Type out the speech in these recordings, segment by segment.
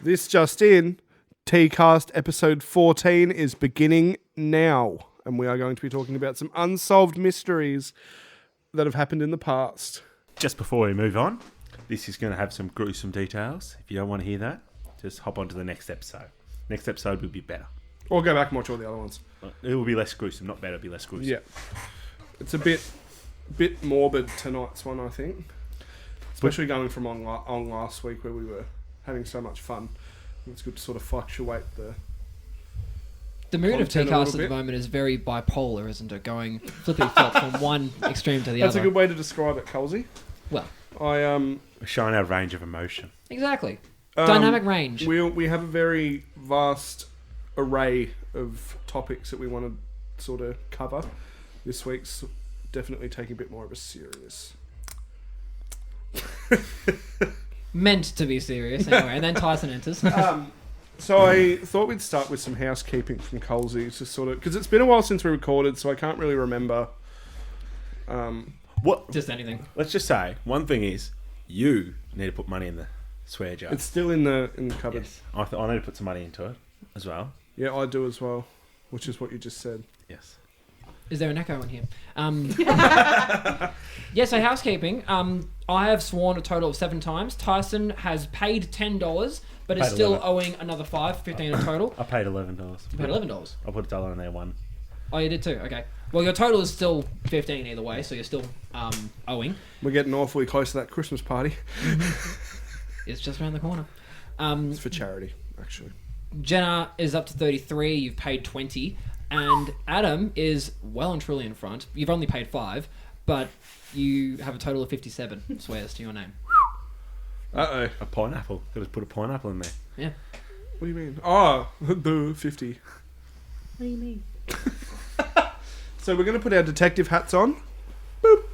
This just in, T-Cast episode 14 is beginning now, and we are going to be talking about some unsolved mysteries that have happened in the past. Just before we move on, this is going to have some gruesome details. If you don't want to hear that, just hop on to the next episode. Next episode will be better. Or go back and watch all the other ones. It will be less gruesome, not better, it'll be less gruesome. Yeah. It's a bit morbid tonight's one, I think. Especially going from on last week where we were having so much fun. It's good to sort of fluctuate the mood of content a T-Cast little at the bit. moment is very bipolar, isn't it? Going flippity-flop from one extreme to the That's other. a good way to describe it, Colsey. Well, We're showing our range of emotion. exactly. Dynamic range. We have a very vast array of topics that we want to sort of cover. This week's definitely taking a bit more of a serious. Meant to be serious, anyway. And then Tyson enters. So I thought we'd start with some housekeeping from Colsey to sort of... Because it's been a while since we recorded, so I can't really remember... What? Just anything. Let's just say, one thing is, you need to put money in the swear jar. It's still in the cupboard. Yes. I need to put some money into it as well. Yeah, I do as well, which is what you just said. Yes. Is there an echo in here? Yes, so housekeeping. I have sworn a total of 7 times. Tyson has paid $10, but is Paid still 11. owing another 15 in total. I paid $11. You paid $11. I put $1 in there, one. Oh, you did too? Okay. Well, your total is still 15 either way, so you're still owing. We're getting awfully close to that Christmas party. It's just around the corner. It's for charity, actually. Jenna is up to 33. You've paid 20. And Adam is well and truly in front. You've only paid 5, but you have a total of 57 swears to your name. Uh-oh. A pineapple. Could have put a pineapple in there. Yeah. What do you mean? Oh, the 50. What do you mean? So we're going to put our detective hats on. Boop.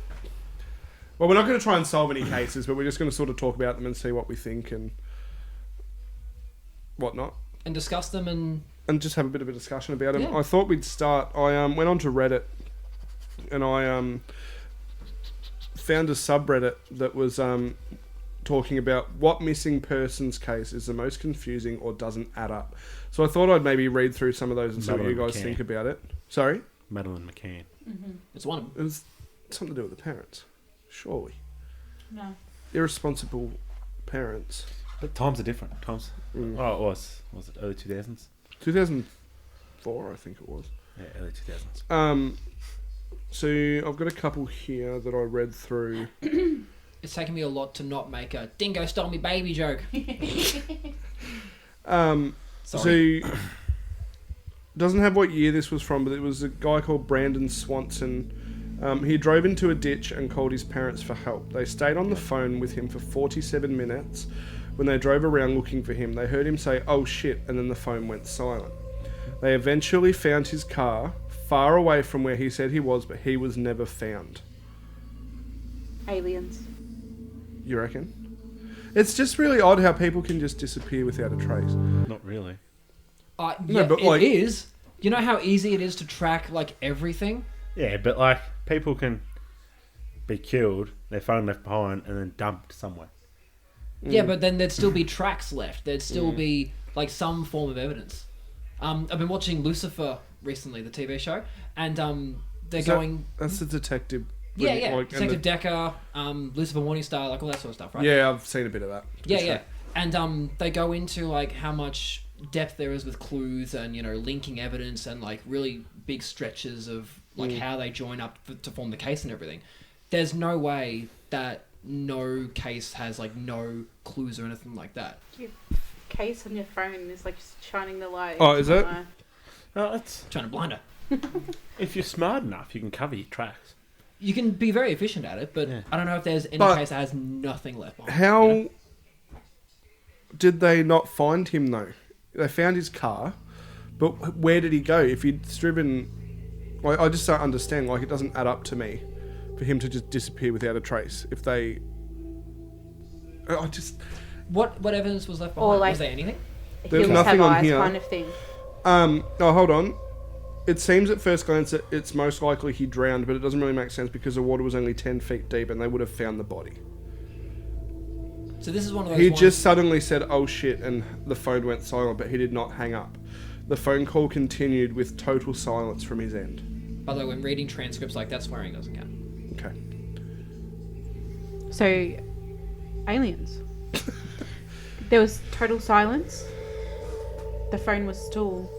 Well, we're not going to try and solve any cases, but we're just going to sort of talk about them and see what we think and whatnot. And discuss them And just have a bit of a discussion about them. Yeah. I thought we'd start... I went onto Reddit and I found a subreddit that was talking about what missing persons case is the most confusing or doesn't add up. So I thought I'd maybe read through some of those and see what you Madeline guys McCann. think about it. Sorry? Madeline McCann. it's one of It them. was something to do with the parents. Surely. No. Irresponsible parents. But times are different. Times. Mm. Oh, it was it early 2000s? 2004, I think it was. Yeah, early 2000s. So I've got a couple here that I read through. It's taken me a lot to not make a dingo stole me baby joke. Sorry. So doesn't have what year this was from, but it was a guy called Brandon Swanson. He drove into a ditch and called his parents for help. They stayed on the phone with him for 47 minutes. When they drove around looking for him, they heard him say, "Oh shit," and then the phone went silent. They eventually found his car far away from where he said he was, but he was never found. Aliens. You reckon? It's just really odd how people can just disappear without a trace. Not really. Yeah, but, it like- is. You know how easy it is to track like everything? Yeah, but like, people can be killed, their phone left behind, and then dumped somewhere. Yeah, but then there'd still be tracks left. There'd still be like some form of evidence. I've been watching Lucifer recently, the TV show, and they're going... That's the detective. Yeah, like, and Detective Decker, Lucifer Morningstar, like all that sort of stuff, right? Yeah, I've seen a bit of that. Yeah. And they go into like how much depth there is with clues and, you know, linking evidence and like really big stretches of like how they join up to form the case and everything. There's no way that no case has like no clues or anything like that. Your case on your phone is like just shining the light. Oh, is it? somewhere. No, it's, Trying to blind her. if you're smart enough, you can cover your tracks. You can be very efficient at it, but Yeah. I don't know if there's any But case that has nothing left behind. How you know? did they not find him, though? They found his car, but where did he go? If he'd driven... Like, I just don't understand. Like, it doesn't add up to me for him to just disappear without a trace. If they... I just... What evidence was left Or, behind? like- Was there anything? There's Hills nothing have on eyes here. kind of thing. Oh, hold on. It seems at first glance that it's most likely he drowned, but it doesn't really make sense because the water was only 10 feet deep and they would have found the body. So this is one of those He ones... just suddenly said, "Oh shit," and the phone went silent, but he did not hang up. The phone call continued with total silence from his end. By the way, when reading transcripts like that, swearing doesn't count. Okay. So, aliens. There was total silence. The phone was still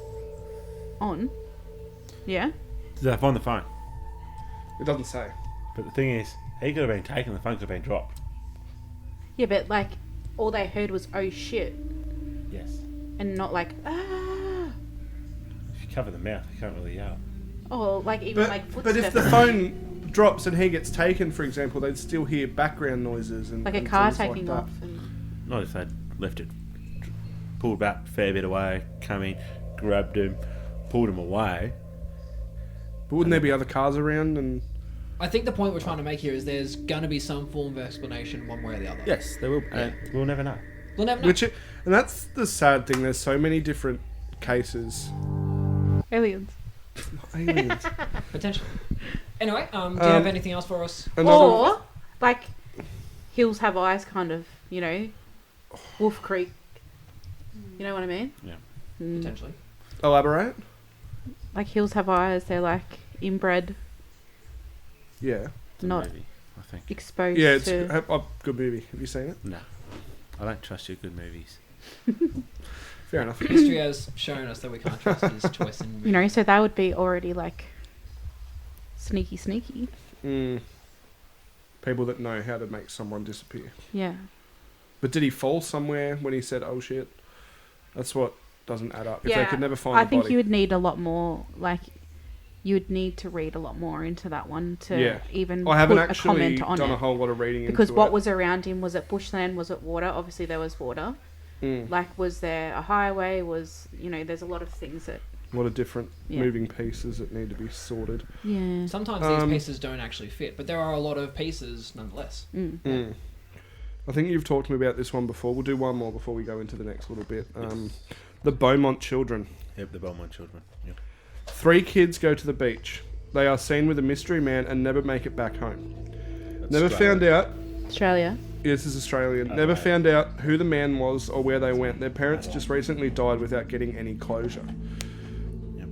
on. Yeah? Did they find the phone? It doesn't say. But the thing is, he could have been taken, the phone could have been dropped. Yeah, but like, all they heard was, oh shit. Yes. And not like, ah. If you cover the mouth, you can't really yell. Or like even But, like but if footsteps. the phone drops and he gets taken, for example, they'd still hear background noises and like a and car things like taking that. off. And... Not if they'd left it, pulled back a fair bit away, come in, grabbed him, pulled him away. But wouldn't there be other cars around? And I think the point we're trying to make here is there's going to be some form of explanation one way or the other. Yes, they will. Yeah. We'll never know. We'll never know. and that's the sad thing. There's so many different cases. Aliens. Aliens. Potentially. Anyway, do you have anything else for us? Or like Hills Have Eyes, kind of. You know, Wolf Creek. You know what I mean? Yeah. Potentially. Elaborate. Like Hills Have Eyes, they're like inbred, Yeah. It's a not movie, I think. exposed Yeah, it's to. a good movie. Have you seen it? No. I don't trust your good movies. Fair enough. History has shown us that we can't trust his choice in You know, so that would be already like sneaky. People that know how to make someone disappear. Yeah. But did he fall somewhere when he said, "Oh shit"? That's what doesn't add up. If Yeah, they could never find I the think body. you would need a lot more, like, you would need to read a lot more into that one to even I haven't put a actually comment on done a it. whole lot of reading Because into what it. was around him, was it bushland, was it water? Obviously there was water. Like, was there a highway? Was, you know, there's a lot of things that... A lot of different Yeah. moving pieces that need to be sorted. Yeah. Sometimes these pieces don't actually fit, but there are a lot of pieces nonetheless. I think you've talked to me about this one before. We'll do one more before we go into the next little bit. The Beaumont children. Yep, the Belmont children. Yep. 3 kids go to the beach. They are seen with a mystery man and never make it back home. Never found out. Australia. Yes, this is Australian. Never found out who the man was or where they went. Their parents just recently died without getting any closure. Yep.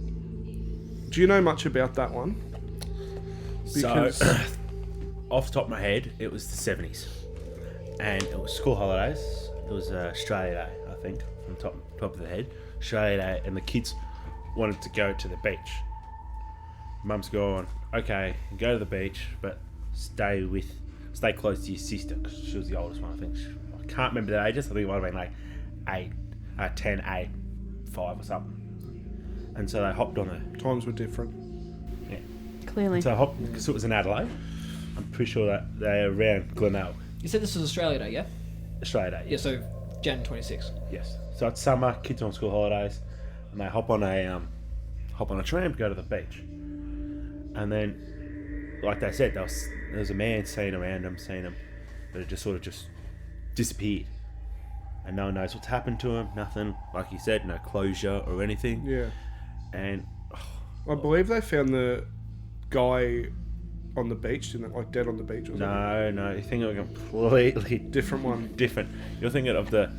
Do you know much about that one? Because So, off the top of my head, it was the 70s. And it was school holidays. It was Australia Day, I think, from top of the head. Australia Day, and the kids wanted to go to the beach. Mum's gone, okay, go to the beach, but stay close to your sister, because she was the oldest one, I think. I can't remember their ages. I think it might have been like 10, 8, 5 or something. And so they hopped on there. times were different. Yeah. Clearly. So I hopped, because it was in Adelaide. I'm pretty sure that they're around Glenelg. You said this was Australia Day, yeah? Australia Day, Yeah, so Jan 26. Yes. So it's summer, kids are on school holidays, and they hop on a tram to go to the beach. And then, like they said, there was a man seen around them, but it just sort of just disappeared. And no one knows what's happened to him, nothing, like you said, no closure or anything. Yeah. And I believe they found the guy on the beach, didn't it? Like dead on the beach or something. no, you think of a completely Different one. different. You're thinking of the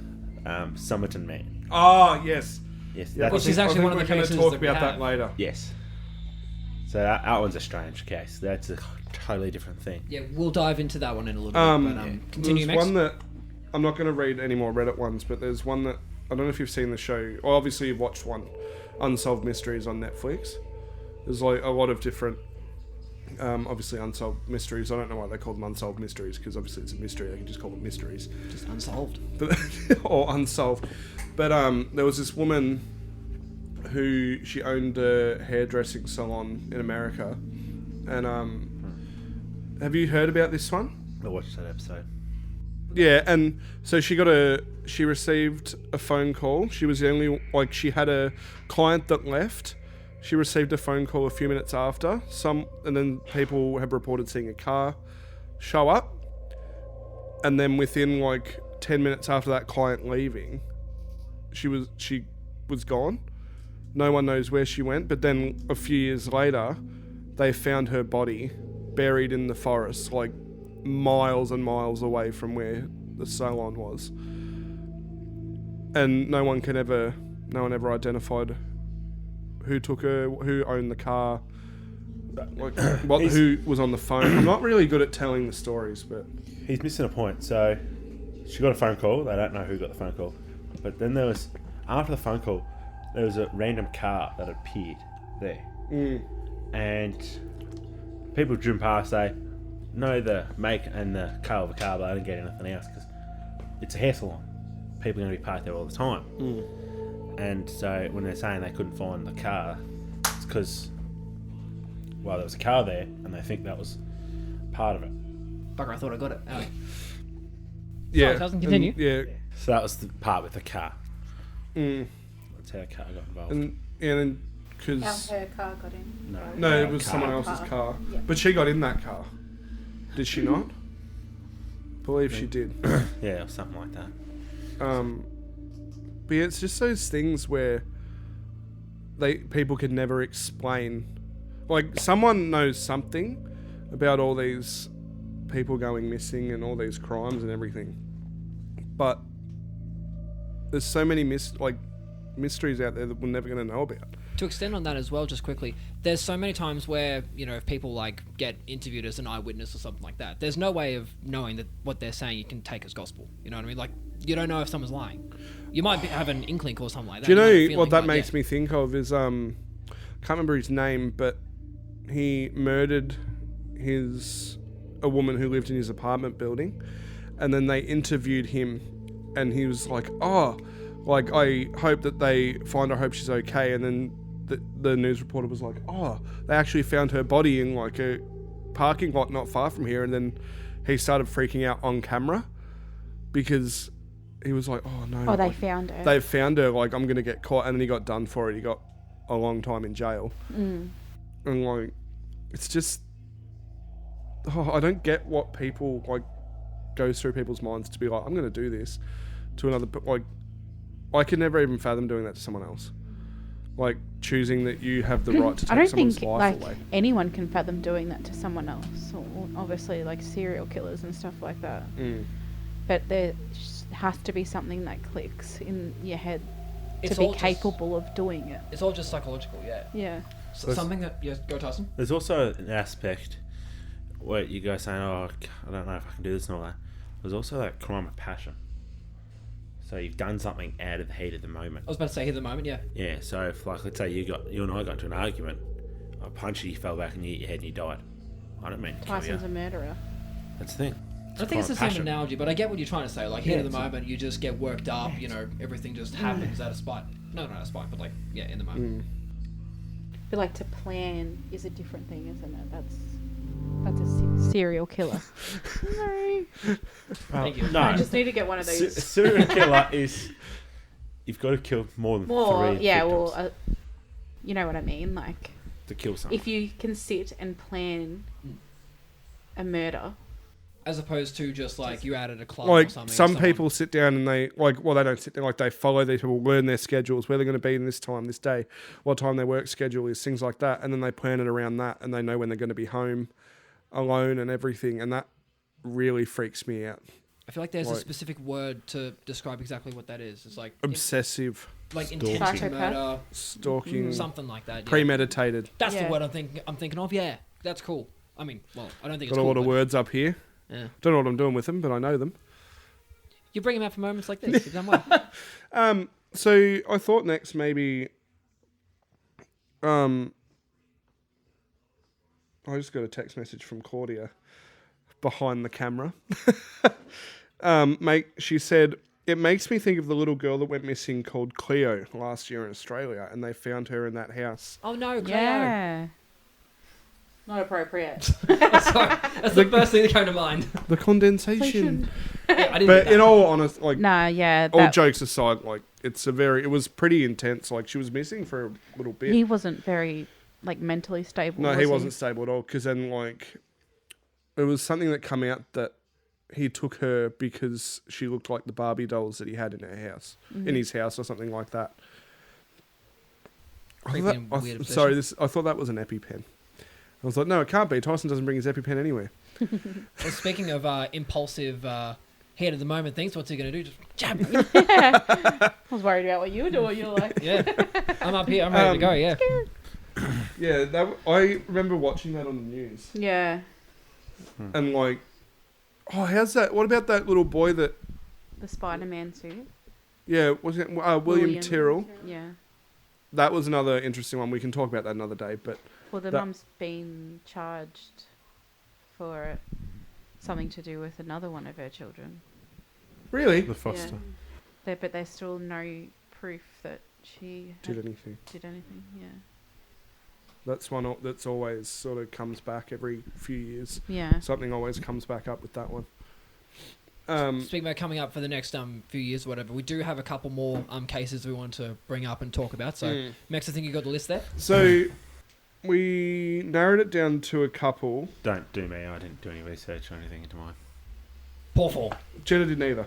Somerton Man. Oh, yes. Yes, Yeah, Which I is think- actually I think one of the we're gonna cases talk that we about that have. later. yes. So that one's a strange case. That's a totally different thing. Yeah, we'll dive into that one in a little bit. But continue, There's Max. one that I'm not going to read any more Reddit ones, but there's one that I don't know if you've seen the show. Well, obviously you've watched one, Unsolved Mysteries on Netflix. There's like a lot of different, obviously unsolved mysteries. I don't know why they call them unsolved mysteries, because obviously it's a mystery. They can just call them mysteries, Just unsolved. but or unsolved. But there was this woman who she owned a hairdressing salon in America, and have you heard about this one? I watched that episode. Yeah, and so she received a phone call. She was the only, she had a client that left. She received a phone call a few minutes after. And then people have reported seeing a car show up. And then within 10 minutes after that client leaving, she was gone. No one knows where she went. But then a few years later, they found her body buried in the forest, miles and miles away from where the salon was, and no one ever identified who took her, who owned the car, like who was on the phone. I'm not really good at telling the stories, but He's missing a point. So she got a phone call. They don't know who got the phone call, but then after the phone call, there was a random car that appeared there, and people driven past. They know the make and the car of a car, but I didn't get anything else because it's a hair salon. People are going to be parked there all the time. And so when they're saying they couldn't find the car, it's because, well, there was a car there and they think that was part of it. Bugger, I thought I got it. Anyway. yeah, Sorry, Tyson, continue. So that was the part with the car. That's how the car got involved. And then because How her car got in. no, it was car. someone else's car, Yeah. but she got in that car. Did she not? Believe she did. Yeah, or something like that. But yeah, it's just those things where people can never explain. Like, someone knows something about all these people going missing and all these crimes and everything, but there's so many mysteries out there that we're never going to know about. To extend on that as well, just quickly, there's so many times where, you know, if people like get interviewed as an eyewitness or something like that, there's no way of knowing that what they're saying you can take as gospel. You know what I mean? Like, you don't know if someone's lying. You might have an inkling or something like that. Do you might have a know feeling, what that but makes yeah. me think of is can't remember his name, but he murdered a woman who lived in his apartment building, and then they interviewed him, and he was like, "Oh, like I hope that they find her. I hope she's okay." And then the news reporter was like, "Oh, they actually found her body in like a parking lot not far from here." And then he started freaking out on camera because he was like, "Oh no!" Oh, they like, found her. They found her. Like, I'm gonna get caught, and then he got done for it. He got a long time in jail. And like, it's just, I don't get what people like goes through people's minds to be like, I'm gonna do this to another. But like, I could never even fathom doing that to someone else. Like, choosing that you have the right to I take don't someone's think life like away. anyone can fathom doing that to someone else, or obviously like serial killers and stuff like that. But there has to be something that clicks in your head It's to be all just- capable of doing it. It's all just psychological, yeah. Yeah. So something that, yeah, go Tyson. There's also an aspect where you go saying, "Oh, I don't know if I can do this and all that." There's also that crime of passion. So you've done something out of the heat of the moment. I was about to say here at the moment, yeah. Yeah. So if, like, let's say you and I got into an argument, I punched you, you fell back and you hit your head and you died. I don't mean to kill Tyson's you. a murderer. That's the thing. I don't think it's the same passion. analogy, but I get what you're trying to say. Like, here at the it's a- moment, you just get worked up, you know, everything just happens out of spite. No, not out of spite, but like, yeah, in the moment. I feel like to plan is a different thing, isn't it? That's a serial killer. No. Thank you. No. I just need to get one of those. Serial killer is you've got to kill more than More, three yeah, victims well, you know what I mean? Like, to kill someone. if you can sit and plan a murder, As opposed to just like you added a club Like, or something. some someone- people sit down and they they don't sit down. Like, they follow these people, learn their schedules, where they're going to be in this time, this day, what time their work schedule is, things like that, and then they plan it around that, and they know when they're going to be home, alone, and everything, and that really freaks me out. I feel like there's a like- specific word to describe exactly what that is. It's like Obsessive, like Stalking. intent to Psychopath? murder, stalking, something like that. Yeah. premeditated. That's the Yeah. word I'm thinking of. Yeah, that's cool. I mean, well, I don't think Got it's a cool. lot of but- words up here. Yeah. Don't know what I'm doing with them, but I know them. You bring them out for moments like this. You've done well. So I thought next maybe, I just got a text message from Claudia behind the camera. She said, "It makes me think of the little girl that went missing called Cleo last year in Australia, and they found her in that house." Oh no, Cleo. yeah. Not appropriate. Sorry, that's the first thing that came to mind. The condensation. Yeah, I didn't But do in that. all honest, like, Nah, yeah. all That, jokes aside, like, it was pretty intense. Like, she was missing for a little bit. he wasn't very, like, mentally stable. No, was he wasn't stable at all. Because then, like, it was something that come out that he took her because she looked like the Barbie dolls that he had in her house, in his house, or something like that. Creepy and weird obsession. I thought that was an EpiPen. I was like, no, it can't be. Tyson doesn't bring his EpiPen anywhere. Well, speaking of impulsive heat of the moment thinks, what's he going to do? Just jab. I was worried about what you were doing. You're like, Yeah. I'm up here. I'm ready to go, yeah. Yeah, I remember watching that on the news. yeah, And like, oh, how's that? What about that little boy that, the Spider-Man suit. yeah, was it William Tyrrell? Yeah. That was another interesting one. We can talk about that another day. But Well, the That- mum's been charged for something to do with another one of her children. really, The foster. But there's still no proof that she did had- anything. did anything. Yeah. That's one that's always sort of comes back every few years. Yeah. Something always comes back up with that one. Speaking about coming up for the next few years or whatever, we do have a couple more cases we want to bring up and talk about. So, Max, I think you got the list there. So we narrowed it down to a couple. Don't do me. I didn't do any research or anything into mine. Poor fall. Jenna didn't either.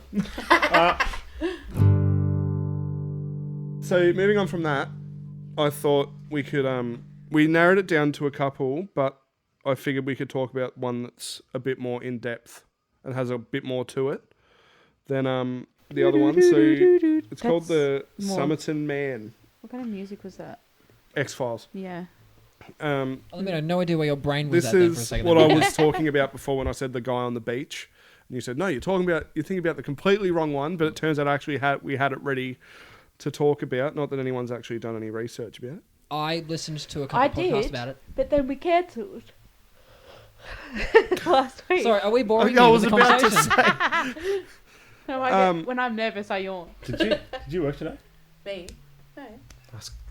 So moving on from that, I thought we could we narrowed it down to a couple, but I figured we could talk about one that's a bit more in depth and has a bit more to it than the other one. So it's called the That's more- Somerton Man. What kind of music was that? X-Files. Yeah. I'll admit, I had no idea where your brain was This at there for a is second. what I was talking about before when I said the guy on the beach. And you said, no, you're thinking about the completely wrong one, but it turns out actually we had it ready to talk about. Not that anyone's actually done any research about it. I listened to a couple podcasts did. about it. But then we cancelled. Last week. Sorry, are we boring I you was with the about to conversation? say. No, I get, when I'm nervous, I yawn. Did you work today? Me? No.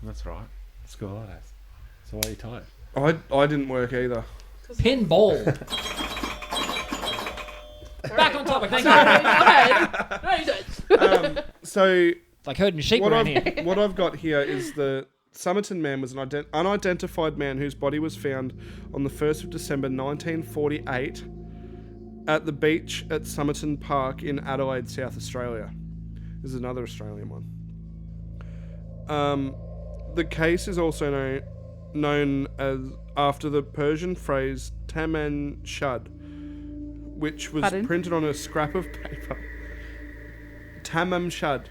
That's right. School holidays. So why are you tired? I didn't work either. Pinball. Back on topic, thank you. So Like herding sheep what around here. what I've got here is the Somerton Man was an unidentified man whose body was found on the 1st of December 1948 at the beach at Somerton Park in Adelaide, South Australia. This is another Australian one. The case is also known as after the Persian phrase Taman Shud, which was Pardon? printed on a scrap of paper. Tamam Shud.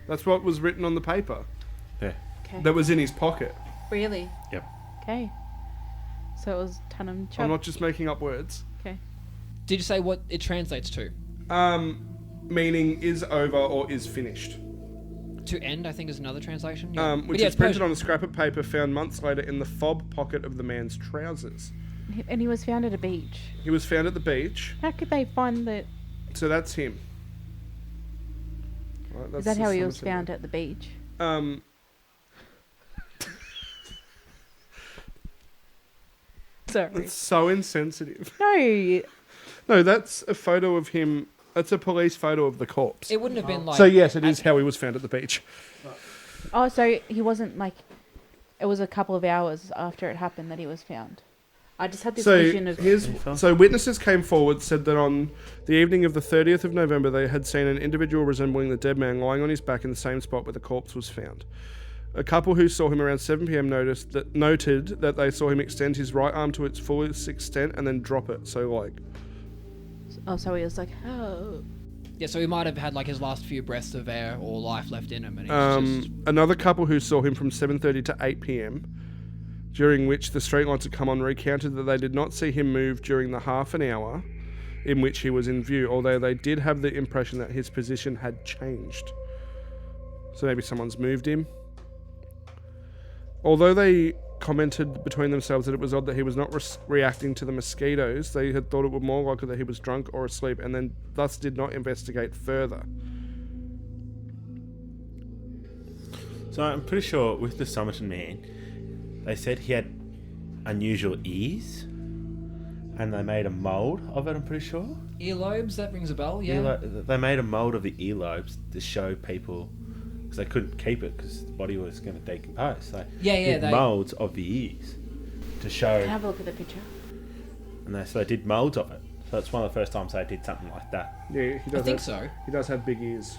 That's what was written on the paper Yeah. Okay. that was in his pocket. Really? Yep. Okay. So it was Tunham I'm Chub. not just making up words. Okay. Did you say what it translates to? Meaning is over or is finished. To end, I think, is another translation. Yeah. But Which yeah, is it's printed Persian. on a scrap of paper found months later in the fob pocket of the man's trousers. And he was found at a beach. He was found at the beach, How could they find that? so that's him. Right, Is that's that the how he was Somerton found at the beach? Man. Sorry. That's so insensitive. No. No, that's a photo of him. That's a police photo of the corpse. It wouldn't have been like. So yes, it is how he was found at the beach. Oh, so he wasn't like. It was a couple of hours after it happened that he was found. I just had this So vision of. so witnesses came forward, said that on the evening of the 30th of November, they had seen an individual resembling the dead man lying on his back in the same spot where the corpse was found. A couple who saw him around 7 p.m. noted that they saw him extend his right arm to its fullest extent and then drop it. So like, Oh, so he was like, oh. Yeah, so he might have had like his last few breaths of air or life left in him, and he was just. another couple who saw him from 7:30 to 8 p.m. during which the streetlights had come on recounted that they did not see him move during the half an hour in which he was in view, although they did have the impression that his position had changed. So maybe someone's moved him. Although they commented between themselves that it was odd that he was not reacting to the mosquitoes, they had thought it was more likely that he was drunk or asleep, and then thus did not investigate further. So I'm pretty sure with the Somerton Man, they said he had unusual ears, and they made a mould of it. I'm pretty sure. Earlobes, that rings a bell, yeah. They made a mould of the earlobes to show people, because they couldn't keep it because the body was going to decompose. So did moulds of the ears to show. Can I have a look at the picture? And they did moulds of it. So it's one of the first times they did something like that. Yeah, he does. I think so. He does have big ears.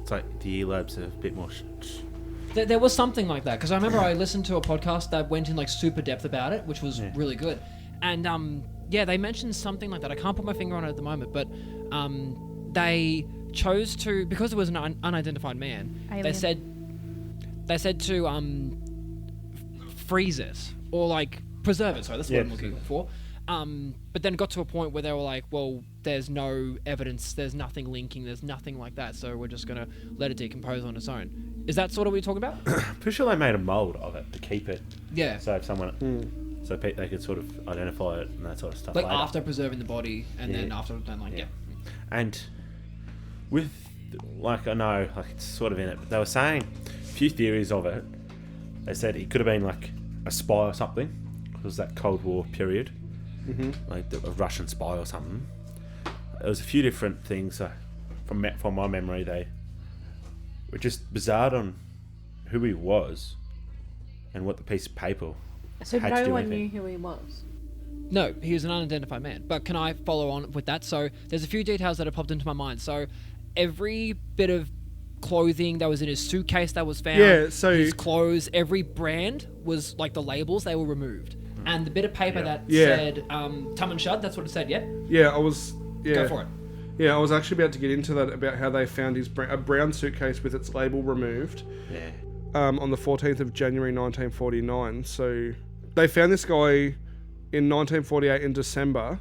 It's like the earlobes are a bit more. There was something like that, because I remember I listened to a podcast that went in like super depth about it, which was really good. And yeah, they mentioned something like that. I can't put my finger on it at the moment, but they chose to, because it was an unidentified man. Alien. They said to freeze it or like preserve it. Sorry, that's what I'm looking for. But then it got to a point where they were like, well, there's no evidence, there's nothing linking, there's nothing like that, so we're just gonna let it decompose on its own. Is that sort of what you're talking about? Pretty sure they made a mold of it to keep it. Yeah. So if someone, so they could sort of identify it and that sort of stuff. Like later. after preserving the body, and then after then like And with like I know like it's sort of in it, but they were saying a few theories of it. They said it could have been like a spy or something. It was that Cold War period, like a Russian spy or something. There was a few different things from my memory. They were just bizarre on who he was and what the piece of paper. So had to no do one anything. knew who he was. No, he was an unidentified man. But can I follow on with that? So there's a few details that have popped into my mind. So every bit of clothing that was in his suitcase that was found, his clothes, every brand was like the labels, they were removed. And the bit of paper that said Tum and Shud, that's what it said, yeah? Yeah, I was... Yeah. Go for it. Yeah, I was actually about to get into that, about how they found his a brown suitcase with its label removed on the 14th of January 1949. So they found this guy in 1948 in December,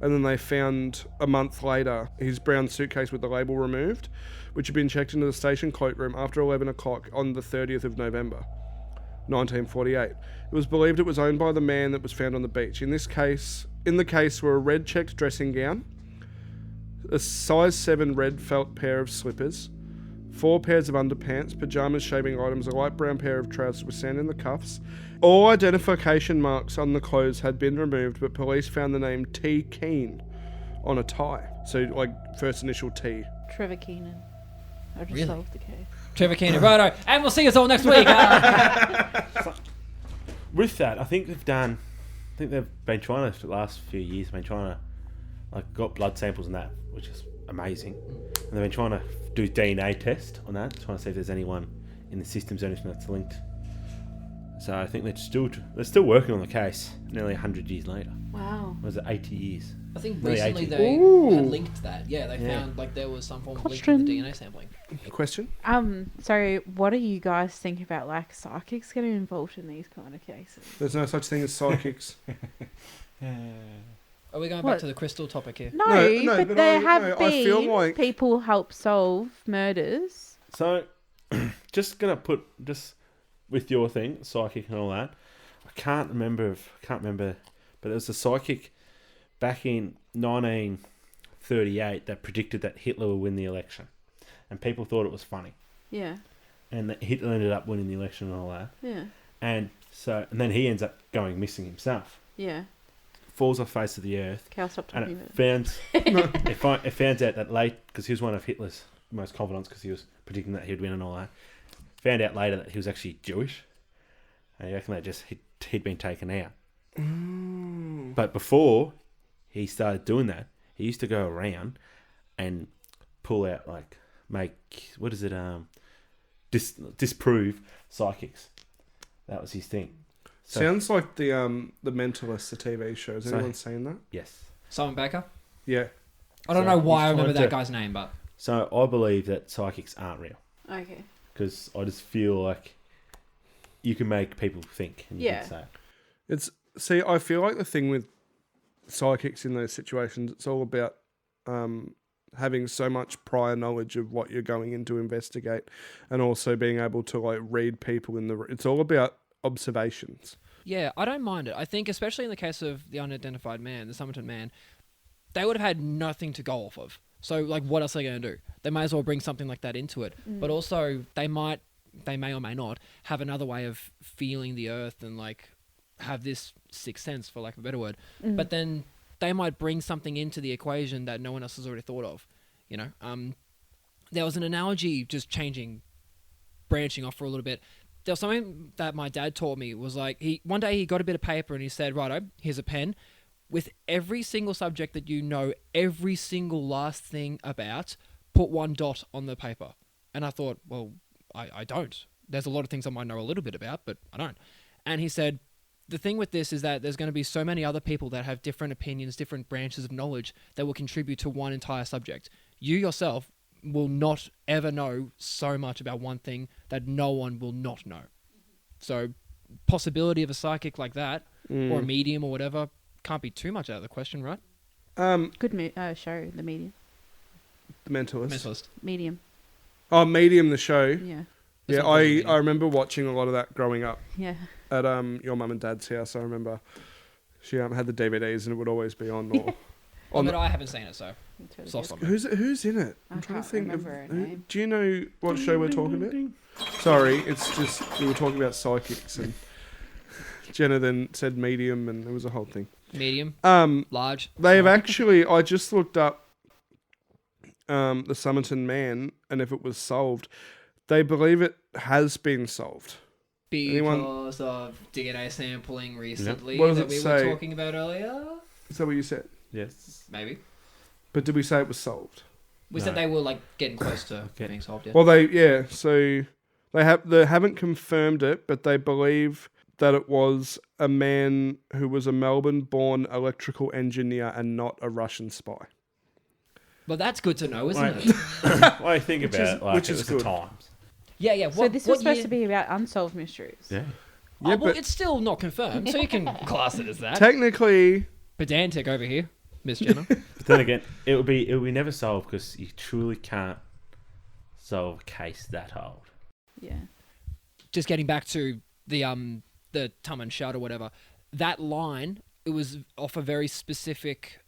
and then they found a month later his brown suitcase with the label removed, which had been checked into the station cloakroom after 11 o'clock on the 30th of November 1948. It was believed it was owned by the man that was found on the beach. In the case were a red checked dressing gown, a size 7 red felt pair of slippers, 4 pairs of underpants, pyjamas, shaving items, a light brown pair of trousers with sand in the cuffs. All identification marks on the clothes had been removed, but police found the name T. Keane on a tie. So, like, first initial T. Trevor Keenan. I just Really? solved the case. Trevor Keenan, righto. And we'll see us all next week. With that, I think they've been trying to, for the last few years, like, got blood samples and that, which is amazing. And they've been trying to do DNA test on that, trying to see if there's anyone in the systems or anything that's linked. So I think they're still working on the case nearly 100 years later. Wow. Was it 80 years? I think Nearly recently 80. they had linked that. Yeah, they found like there was some form of link to the DNA sampling. Question? So what do you guys think about like psychics getting involved in these kind of cases? There's no such thing as psychics. Are we going back to the crystal topic here? No, No, but there have I been feel like... people help solve murders. So, just with your thing, psychic and all that. I can't remember, but there was a psychic back in 1938 that predicted that Hitler would win the election, and people thought it was funny. Yeah. And that Hitler ended up winning the election and all that. Yeah. And then he ends up going missing himself. Yeah. Falls off the face of the earth. Okay, I'll stop talking And about it. it found out that late, because he was one of Hitler's most confidants, because he was predicting that he'd win and all that. Found out later that he was actually Jewish, and he reckoned that he'd been taken out. But before he started doing that, he used to go around and pull out disprove psychics. That was his thing. So, Sounds like the Mentalist, the TV show. Has anyone seen that? yes. Simon Baker? Yeah. I don't know why I he's remember trying that to- guy's name, but... So I believe that psychics aren't real, Okay. because I just feel like you can make people think. And you Yeah. can say, I feel like the thing with psychics in those situations, it's all about having so much prior knowledge of what you're going in to investigate, and also being able to like read people it's all about observations. Yeah, I don't mind it. I think, especially in the case of the unidentified man, the Somerton Man, they would have had nothing to go off of. So, like, what else are they going to do? They may as well bring something like that into it. But also, they may or may not have another way of feeling the earth and, like, have this sixth sense, for lack of a better word. But then they might bring something into the equation that no one else has already thought of, you know? There was an analogy, just branching off for a little bit. There was something that my dad taught me, was like, one day he got a bit of paper and he said, righto, here's a pen. With every single subject that you know every single last thing about, put one dot on the paper. And I thought, well, I don't. There's a lot of things I might know a little bit about, but I don't. And he said, the thing with this is that there's going to be so many other people that have different opinions, different branches of knowledge that will contribute to one entire subject. You yourself will not ever know so much about one thing that no one will not know. So possibility of a psychic like that or a medium or whatever can't be too much out of the question, right? Good show, The Medium. The Mentalist. Mentalist. Medium. Oh, Medium, the show. Yeah. It's Yeah, not really I Medium. remember watching a lot of that growing up Yeah. at your mum and dad's house. I remember she had the DVDs and it would always be on. Or, Oh, on but I haven't seen it, so It's really it's lost good. on me. who's in it? I I'm trying can't to think. remember her who- name. do you know what show we're talking about? Sorry, it's just we were talking about psychics and Jenna then said medium and it was a whole thing. Medium, large. They've small. actually. I just looked up the Somerton Man and if it was solved. They believe it has been solved. Because of DNA sampling recently What does that it we say? were talking about earlier. Is that what you said? Yes. Maybe. But did we say it was solved? We No. said they were like getting close to Okay. being solved, yeah. Well, so they haven't confirmed it, but they believe that it was a man who was a Melbourne-born electrical engineer and not a Russian spy. But that's good to know, isn't Right. it? Well, I think Which about is- it, like which it is was good. the times. Yeah. So this was what supposed year- to be about unsolved mysteries. Yeah. Oh, Yeah, well, but it's still not confirmed, so you can class it as that. technically, Pedantic over here, Miss Jenna. But then again, it will be never solved because you truly can't solve a case that old. Yeah. Just getting back to the Tum and Shut or whatever, that line, it was off a very specific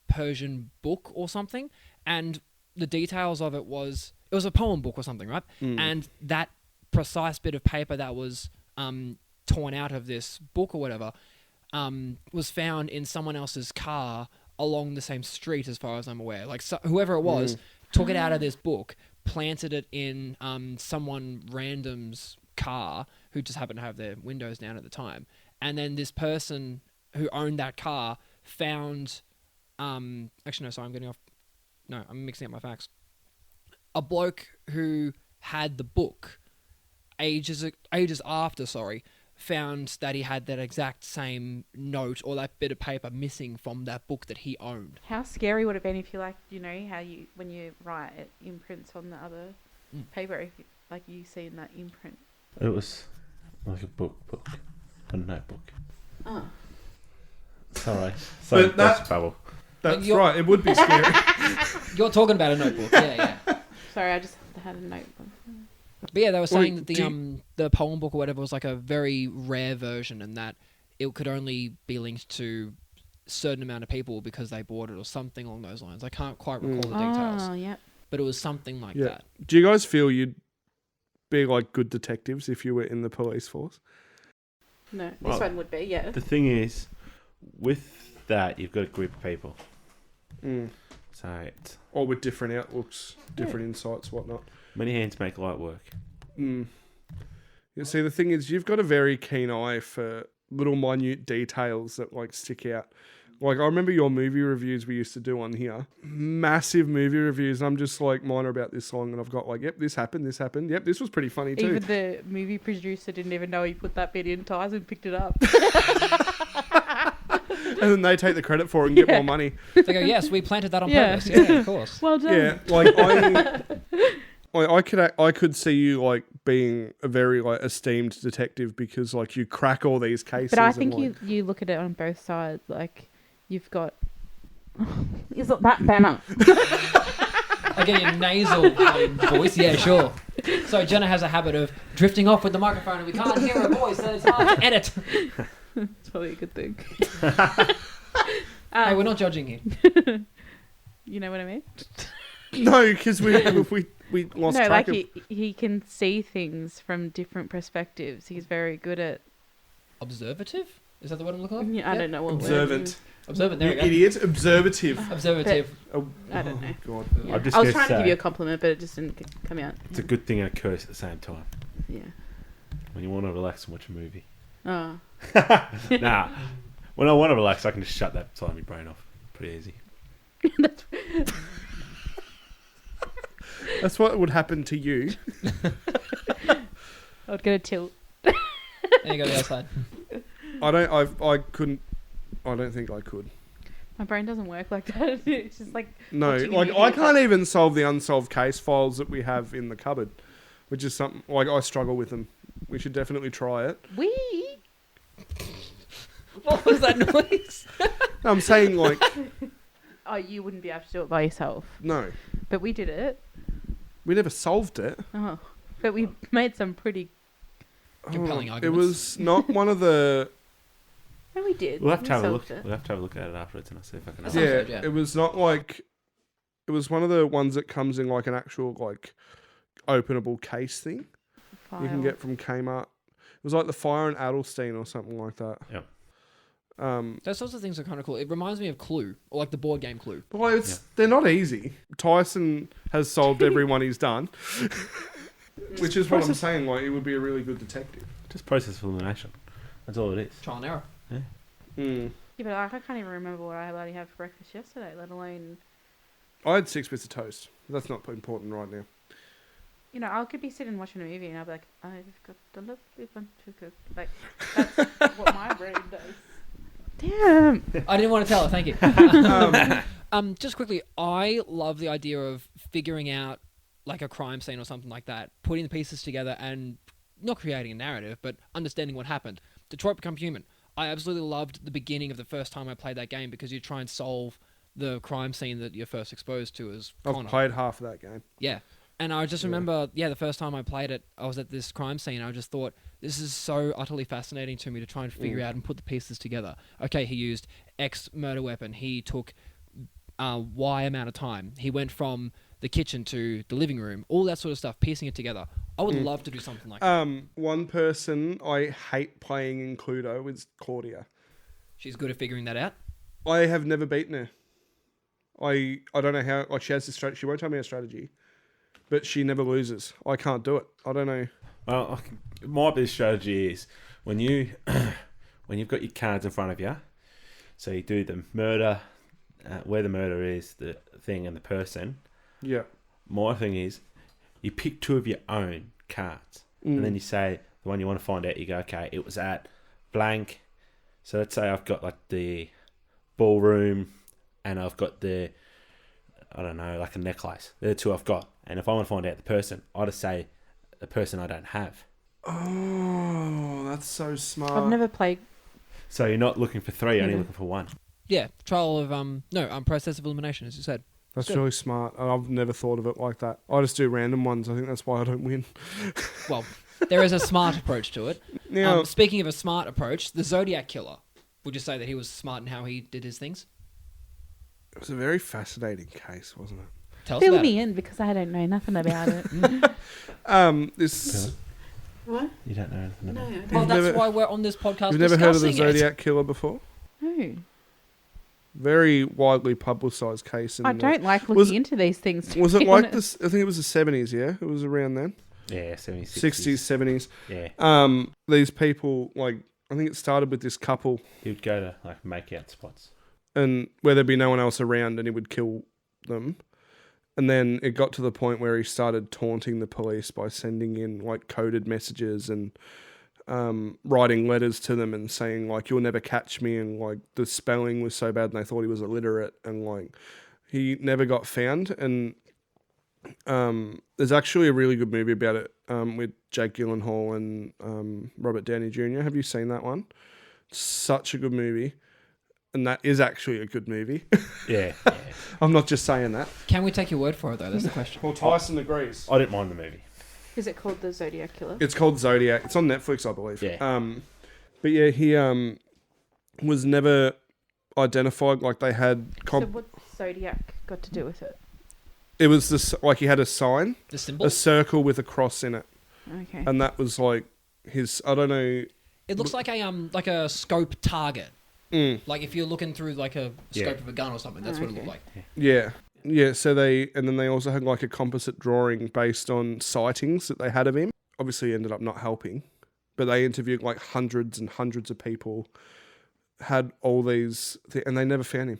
Persian book or something, and the details of it was a poem book or something, right? And that precise bit of paper that was torn out of this book or whatever was found in someone else's car along the same street, as far as I'm aware. Like whoever it was took it out of this book, planted it in someone random's car who just happened to have their windows down at the time, and then this person who owned that car found actually no, sorry, I'm mixing up my facts. A bloke who had the book ages after, found that he had that exact same note or that bit of paper missing from that book that he owned. How scary would it have been if you how when you write it imprints on the other paper, if you see in that imprint. It was like a book, a notebook. Oh. Sorry. So But that's bubble. that's you're- right. It would be scary. You're talking about a notebook, yeah. Sorry, I just had a notebook. But yeah, they were saying Wait, that the poem book or whatever was like a very rare version, and that it could only be linked to a certain amount of people because they bought it or something along those lines. I can't quite recall the details, Oh, yeah. but it was something like Yeah. that. Do you guys feel you'd be like good detectives if you were in the police force? No, this Well, one would be, yeah. The thing is, with that, you've got a group of people. So it's Or with different outlooks, different insights, whatnot. many hands make light work. You see, the thing is, you've got a very keen eye for little minute details that like stick out. Like I remember your movie reviews we used to do on here, massive movie reviews. And I'm just like, mine are about this song, and I've got like, yep, this happened. Yep, this was pretty funny too. Even the movie producer didn't even know he put that bit in. Tyson picked it up. And then they take the credit for it and get Yeah. more money. They go, yes, we planted that on Yeah. purpose. Yeah, of course. Well done. Yeah, like I could see you like being a very like esteemed detective because like you crack all these cases. But I and, think like, you look at it on both sides. Like, you've got... Is it that banner? Again, your nasal voice, yeah, sure. So Jenna has a habit of drifting off with the microphone and we can't hear her voice, so it's hard to edit. It's probably a good thing. Hey, we're not judging here. You know what I mean? no, because we lost No, track like of. he can see things from different perspectives. He's very good at... Observative? Is that the word I'm looking for? Yeah, I don't know what word Observant. Observant, You there we go. idiot. Observative. Observative. Oh, I don't know. God. Yeah. I'm just I was gonna trying to give say- you a compliment, but it just didn't come out. It's a good thing and a curse at the same time. Yeah. When you want to relax and watch a movie. Oh. Nah. When I want to relax, I can just shut that side of my brain off. Pretty easy. That's what would happen to you. I'd get a tilt. There you go, the other side. I couldn't. I don't think I could. My brain doesn't work like that. It's just like No, watching a like movie. I can't even solve the unsolved case files that we have in the cupboard, which is something like I struggle with them. We should definitely try it. What was that noise? I'm saying like Oh, you wouldn't be able to do it by yourself. no, But we did it. we never solved it. Oh. But we made some pretty... Compelling It arguments. was not one of the. No, we did. We'll have We to have a look. solved it. We'll have to have a look at it afterwards, and I'll see if I can. That Help. sounds Yeah, good, yeah. it was not like. It was one of the ones that comes in like an actual like openable case thing you can File. get from Kmart. It was like the Fire and Adelstein or something like that. Yeah. Those sorts of things are kind of cool. It reminds me of Clue, or like the board game Clue. But like, they're not easy. Tyson has solved every one he's done, which is what I'm saying. Like, he would be a really good detective. Just process of elimination. That's all it is. Trial and error. Mm. Yeah, but I can't even remember what I bloody had for breakfast yesterday, let alone... I had 6 bits of toast. That's not important right now. You know, I could be sitting watching a movie and I'll be like, I've got the lovely bunch of good... Like, that's what my brain does. Damn! I didn't want to tell her. Thank you. Just quickly, I love the idea of figuring out like a crime scene or something like that, putting the pieces together and not creating a narrative, but understanding what happened. Detroit Become Human. I absolutely loved the beginning of the first time I played that game because you try and solve the crime scene that you're first exposed to as I've Connor. played half of that game. Yeah. And I just remember, the first time I played it, I was at this crime scene. I just thought, this is so utterly fascinating to me to try and figure out and put the pieces together. Okay, he used X murder weapon. He took Y amount of time. He went from the kitchen to the living room. All that sort of stuff, piecing it together. I would love to do something like that. One person I hate playing in Cluedo is Claudia. She's good at figuring that out. I have never beaten her. I don't know how. Like, she has this strategy. She won't tell me her strategy, but she never loses. I can't do it. I don't know. Well, my best strategy is when you when you've got your cards in front of you. So you do the murder, where the murder is, the thing, and the person. Yeah. My thing is, you pick 2 of your own cards, and then you say the one you want to find out. You go, okay, it was at blank. So let's say I've got like the ballroom, and I've got the, I don't know, like a necklace. They're the 2 I've got. And if I want to find out the person, I just say the person I don't have. Oh, that's so smart. I've never played... So you're not looking for 3, only looking for 1. Yeah, trial of process of elimination, as you said. That's Good. really smart. And I've never thought of it like that. I just do random ones. I think that's why I don't win. Well, there is a smart approach to it. Now, Speaking of a smart approach, the Zodiac Killer. Would you say that he was smart in how he did his things? it was a very fascinating case, wasn't it? Tell us Fill about me it. in because I don't know nothing about it. This What? You don't know anything No, about I it. don't. Well, that's never- why we're on this podcast you've never heard of the discussing it. Zodiac Killer before? No. Very widely publicised case. In I the- don't like Was- looking into these things. to Was it be like honest. this? I think it was the 70s, yeah? It was around then. Yeah, 70s, 60s, 70s. Yeah. These people, like, I think it started with this couple, He would go to like make-out spots. and where there'd be no one else around, and he would kill them. And then it got to the point where he started taunting the police by sending in like coded messages and writing letters to them and saying like, "You'll never catch me," and like the spelling was so bad and they thought he was illiterate, and like he never got found. And there's actually a really good movie about it with Jake Gyllenhaal and Robert Downey Jr. Have you seen that one? Such a good movie. And that is actually a good movie. Yeah. I'm not just saying that. Can we take your word for it, though? That's the question. Well, Tyson agrees. I didn't mind the movie. Is it called the Zodiac Killer? It's called Zodiac. It's on Netflix, I believe. Yeah. But yeah, he was never identified. Like they had. So what's Zodiac got to do with it? It was this like he had a sign, The symbol? a circle with a cross in it, Okay. and that was like his. I don't know. It looks like a scope target. Mm, Like if you're looking through like a scope Yeah. of a gun or something, that's what it Okay. looked like. yeah. Yeah, so then they also had like a composite drawing based on sightings that they had of him. Obviously, ended up not helping, but they interviewed like hundreds and hundreds of people, had all these, and they never found him.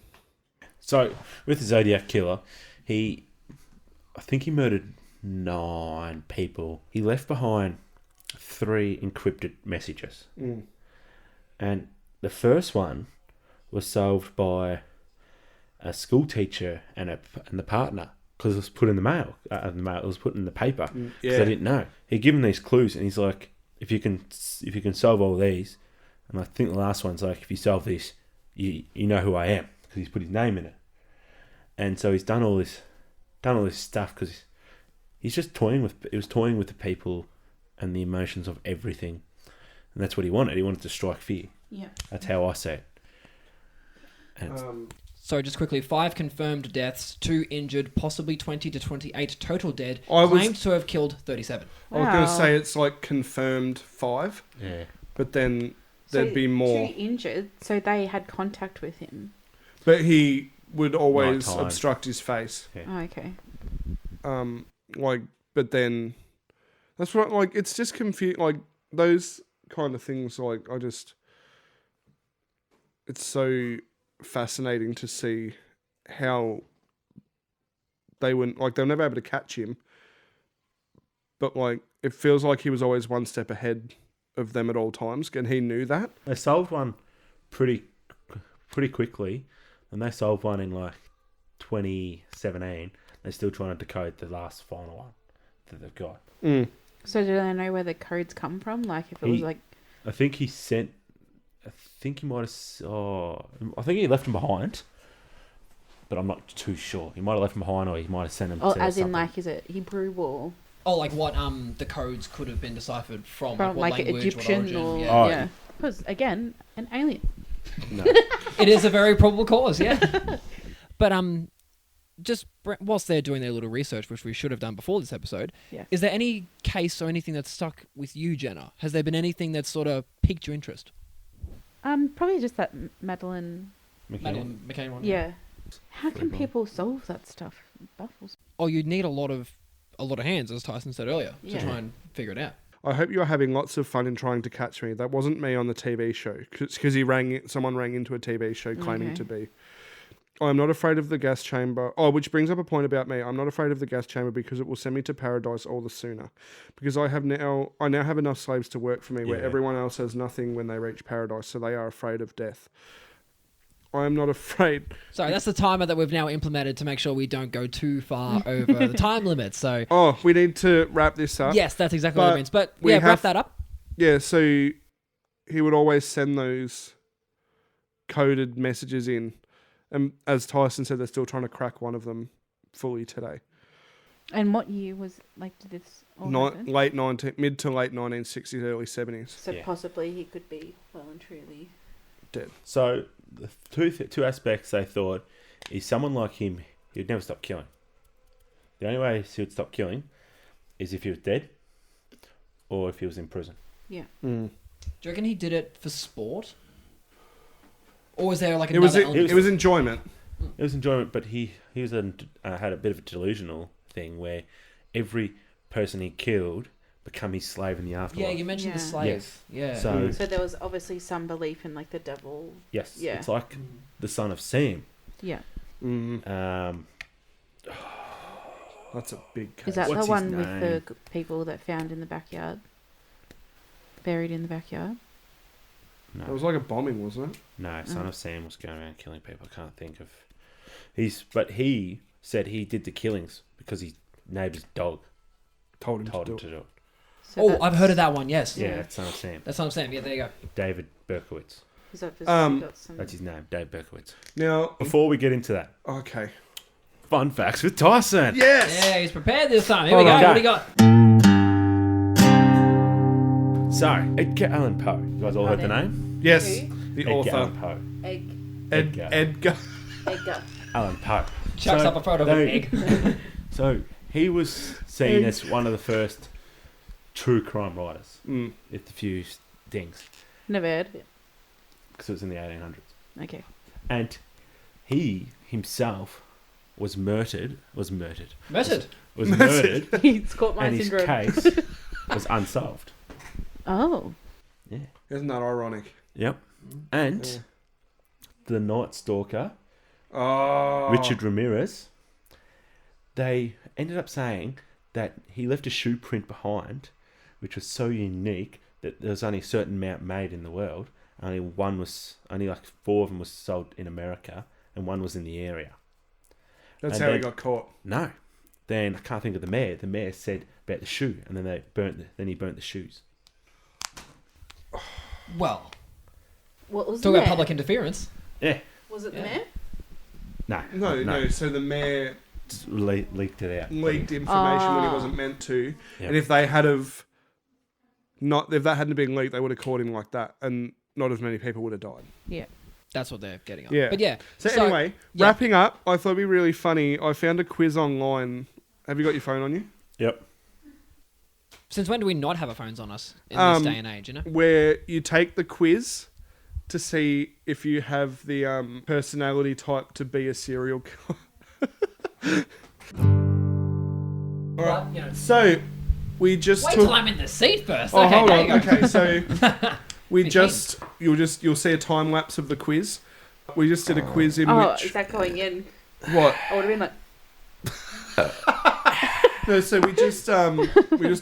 So with the Zodiac Killer, I think he murdered 9 people. He left behind 3 encrypted messages. And the first one was solved by a school teacher and the partner, because it was put in the mail. It was put in the paper because Yeah. they didn't know. He'd given these clues, and he's like, if you can solve all these, and I think the last one's like, if you solve this, you know who I am, because he's put his name in it. And so he's done all this stuff because he's just toying with the people and the emotions of everything, and that's what he wanted. He wanted to strike fear. Yeah. That's how I see it. And it's- So just quickly, 5 confirmed deaths, 2 injured, possibly 20 to 28 total dead, I was- claimed to have killed 37. I was going to Wow. say it's like confirmed 5, yeah. but then So there'd be more. 2 injured, so they had contact with him. But he would always Nighttime. obstruct his face. Oh, okay. But then that's what like it's just confused. Like those kind of things. Like it's so fascinating to see how they wouldn't like they'll never be able to catch him. But like it feels like he was always one step ahead of them at all times, and he knew that. They solved one pretty quickly, and they solved one in like 2017. They're still trying to decode the last final one that they've got. So do they know where the codes come from? Like if it was like... I think he sent. I think he might have. I think he left them behind, but I'm not too sure. He might have left them behind, or he might have sent them. Oh, to as in something. like, is it Hebrew or... Oh, like what the codes could have been deciphered from, From what like language, Egyptian what origin. or... Yeah. Oh. Yeah. Because, again, an alien. No. It is a very probable cause, yeah. But just whilst they're doing their little research, which we should have done before this episode, Yeah. is there any case or anything that's stuck with you, Jenna? Has there been anything that's sort of piqued your interest? Probably just that Madeline... Madeline McCain one. Yeah. How can people solve that stuff? It baffles. Oh, you'd need a lot of hands, as Tyson said earlier, to Yeah. try and figure it out. I hope you're having lots of fun in trying to catch me. That wasn't me on the TV show because someone rang into a TV show claiming Okay. to be. I'm not afraid of the gas chamber. Oh, which brings up a point about me. I'm not afraid of the gas chamber because it will send me to paradise all the sooner. Because I now have enough slaves to work for me where Yeah. everyone else has nothing when they reach paradise, so they are afraid of death. I am not afraid. Sorry, that's the timer that we've now implemented to make sure we don't go too far over the time limit. So, Oh, we need to wrap this up. yes, that's exactly what But it means. But we yeah, wrap have- that up. Yeah, so he would always send those coded messages in. And as Tyson said, they're still trying to crack one of them fully today. And what year was... Like, did this all happen? Mid to late 1960s, early 70s. So Yeah. possibly he could be well and truly... Dead. So the two aspects they thought is someone like him, he'd never stop killing. The only way he would stop killing is if he was dead or if he was in prison. Yeah. Mm. Do you reckon he did it for sport? Or was there like It was another element? it was enjoyment. It was enjoyment, but he was had a bit of a delusional thing where every person he killed become his slave in the afterlife. Yeah, you mentioned the Yeah. slave. Yes. Yeah. So So there was obviously some belief in like the devil. yes, Yeah. it's like the son of Sam. Yeah. Mm. That's a big case. Is that What's the his one with name? the people that found in the backyard? Buried in the backyard? It No, was like a bombing, wasn't it? no, son of Sam was going around killing people. I can't think of. But he said he did the killings because his neighbour's dog Told him told to him do to it. do it. So Oh, that's- I've heard of that one, yes. Yeah, Yeah. that's son of Sam. That's what I'm saying. Yeah, there you go. David Berkowitz. Is that for got some... That's his name, Dave Berkowitz. Now, Before we get into that, okay. fun facts with Tyson. Yes. Yeah, he's prepared this time. Here Hold we go. on. What do you got? So, Edgar Allan Poe. You guys all heard the name? Yes. Who? The Edgar author. Allan Poe. Egg. Edgar. Egg. Alan Poe. Chucks So up a photo of an egg. So he was seen as one of the first true crime writers. Mm. With a few things, Never heard of it. because it was in the 1800s. Okay. And he himself was murdered. Murdered. He's caught my and his syndrome. case was unsolved. Oh. Yeah. Isn't that ironic? Yep. And Yeah. the Night Stalker, Oh. Richard Ramirez, they ended up saying that he left a shoe print behind, which was so unique that there was only a certain amount made in the world, only like 4 of them was sold in America, and 1 was in the area. That's And how he then- got caught. No. Then I can't think of the mayor. The mayor said about the shoe, and then he burnt the shoes. Well, What was talk the about mayor? public interference. Yeah. Was it the Yeah. mayor? No. No. So the mayor Leaked it out. leaked information when he Ah. wasn't meant to, Yeah. and if they had have not, if that hadn't been leaked, they would have caught him like that, and not as many people would have died. Yeah. That's what they're getting at. Yeah. But yeah. So anyway, yeah. wrapping up, I thought it'd be really funny. I found a quiz online. Have you got your phone on you? Yep. Since when do we not have our phones on us in this day and age, you know? Where you take the quiz to see if you have the personality type to be a serial killer. All right. You know, So we just wait took. till I'm in the seat first. Oh, okay, hold there on. you go. Okay, so we Be just you'll see a time lapse of the quiz. We just did a quiz in Oh, which is that going in? what? I would have been like, No, so we just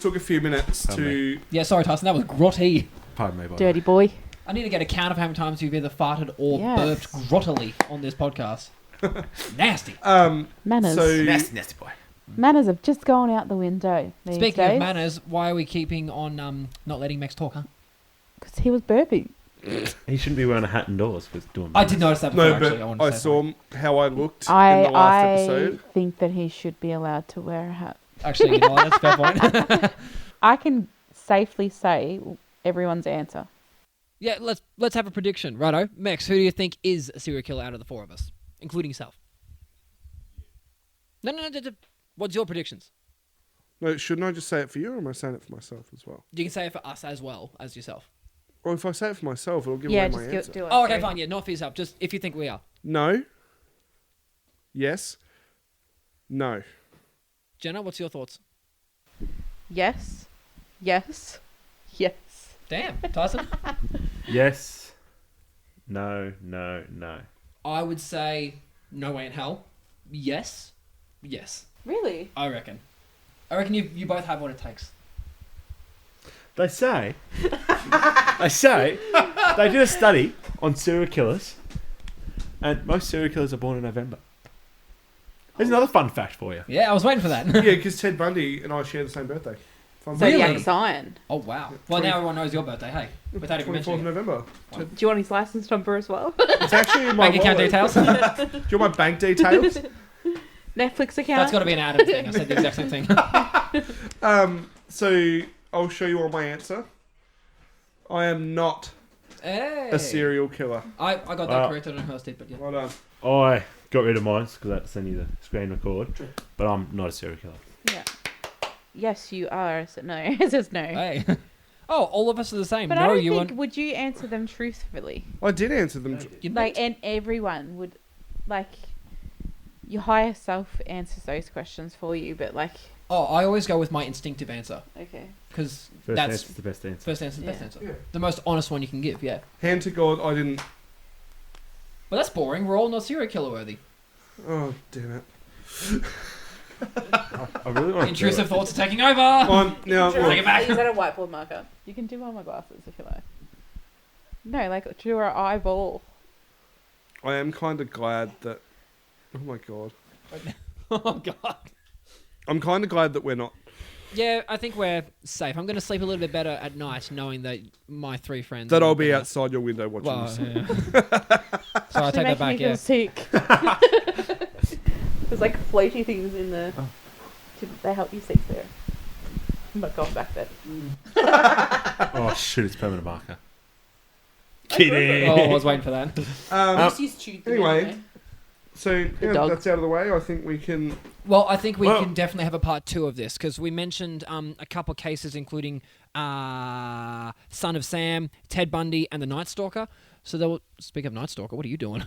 took a few minutes to. Yeah, sorry, Tyson. That was grotty. Pardon me, dirty boy. I need to get a count of how many times you've either farted or Yes. burped grottily on this podcast. Nasty. Manners. So Nasty boy. Manners have just gone out the window these Speaking days. of manners, why are we keeping on not letting Max talk, huh? Because he was burping. He shouldn't be wearing a hat indoors for doing. I did notice that before, no, actually. but wanted I to say saw how I looked in the last I episode. think that he should be allowed to wear a hat. something. Actually, you know what? That's a fair point. I can safely say everyone's answer. Yeah, let's have a prediction. Righto. Max, who do you think is a serial killer out of the 4 of us? Including yourself. No. What's your predictions? No, shouldn't I just say it for you, or am I saying it for myself as well? You can say it for us as well as yourself. Or if I say it for myself, it'll give Yeah, away my just answer. do it. Oh, okay, fine. Yeah, not for yourself. Just if you think we are. No. Yes. No. Jenna, what's your thoughts? Yes. Yes. Yes. Damn, Tyson. Yes. No. I would say no way in hell. Yes. Really? I reckon you both have what it takes. They say. They did a study on serial killers, and most serial killers are born in November. There's another fun fact for you. Yeah, I was waiting for that. Yeah, because Ted Bundy and I share the same birthday. Fun fact. Zodiac Really? sign. Oh wow. Well, now everyone knows your birthday. Hey, without even 24th of mentioning it. November. Do you want his license number as well? It's actually in my Bank account wallet. details. Do you want my bank details? Netflix account? That's got to be an Adam thing. I said the exact same thing. So I'll show you all my answer. I am not Hey. a serial killer. I got that correct. I don't know how I did, but yeah. Well done. I got rid of mine because I had to send you the screen record, but I'm not a serial killer. Yeah. Yes, you are. I said no. It says no. Hey. Oh, all of us are the same. But no, I don't you think, want. would you answer them truthfully? I did answer them. Like, and everyone would, like, your higher self answers those questions for you, but like, Oh, I always go with my instinctive answer okay. because First that's answer's the best answer. first answer, the best Yeah. answer, Yeah. the most honest one you can give. Yeah. Hand to God, I didn't. But that's boring. We're all not serial killer worthy. Oh, damn it. I really want to Intrusive thoughts are taking over. I'm now. Take Look, it back. Is that a whiteboard marker? You can do on my glasses if you like. No, like, draw an eyeball. I am kind of glad that. Oh my God. Oh god. I'm kind of glad that we're not. Yeah, I think we're safe. I'm going to sleep a little bit better at night knowing that my 3 friends. That are I'll be gonna- outside your window watching Well, this. yeah. So I take that back. Me feel Yeah. sick. There's like floaty things in the. They help you see there. I'm not going back there. Oh shit! It's permanent marker. Kidding. Oh, I was waiting for that. Just use chewed them anyway. So yeah, dog. that's out of the way. I think we can. Well, I think we Well- can definitely have a part 2 of this because we mentioned a couple of cases, including Son of Sam, Ted Bundy, and the Night Stalker. So they'll speak of Night Stalker. What are you doing?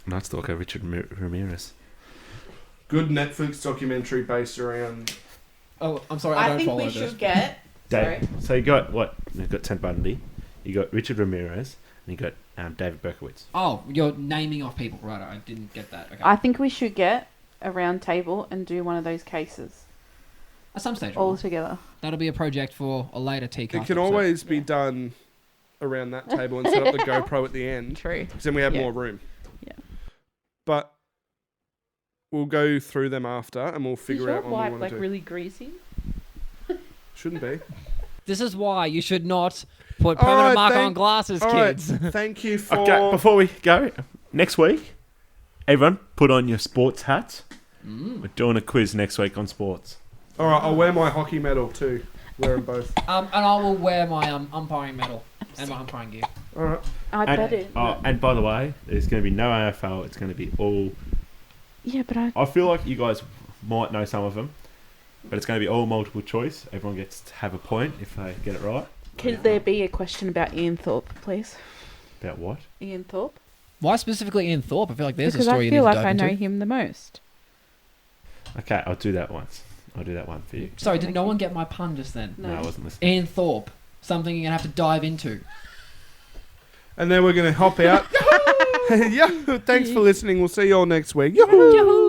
Night Stalker Richard Ramirez. Good Netflix documentary based around. Oh, I'm sorry. I don't think follow we this. should get. Sorry. So you got what? You got Ted Bundy. You got Richard Ramirez, and you got David Berkowitz. Oh, you're naming off people, right? I didn't get that. Okay. I think we should get a round table and do one of those cases At some stage, all together. that'll be a project for a later TCast. It can always be done around that table and set up the GoPro at the end. True. Because then we have Yeah. more room. Yeah. But we'll go through them after and we'll Is figure your out what we wipe want like to do. really greasy? Shouldn't be. This is why you should not put All permanent right, marker on glasses, All right, kids. thank you for... Okay, before we go, next week, everyone put on your sports hats. We're doing a quiz next week on sports. All right, I'll wear my hockey medal too. Wear them both. And I will wear my umpiring medal and my umpiring gear. All right. I bet it. And by the way, there's going to be no AFL. It's going to be all... Yeah, but I feel like you guys might know some of them, but it's going to be all multiple choice. Everyone gets to have a point if they get it right. Could there be a question about Ian Thorpe, please? About what? Ian Thorpe? Why specifically Ian Thorpe? I feel like there's Because a story I you need feel to like dive I know into. him the most. Okay, I'll do that once. I'll do that one for you. Sorry, did no one get my pun just then? No, I wasn't listening. Ian Thorpe. Something you're going to have to dive into. And then we're going to hop out. Yeah. Thanks for listening. We'll see you all next week. Yahoo! Yahoo!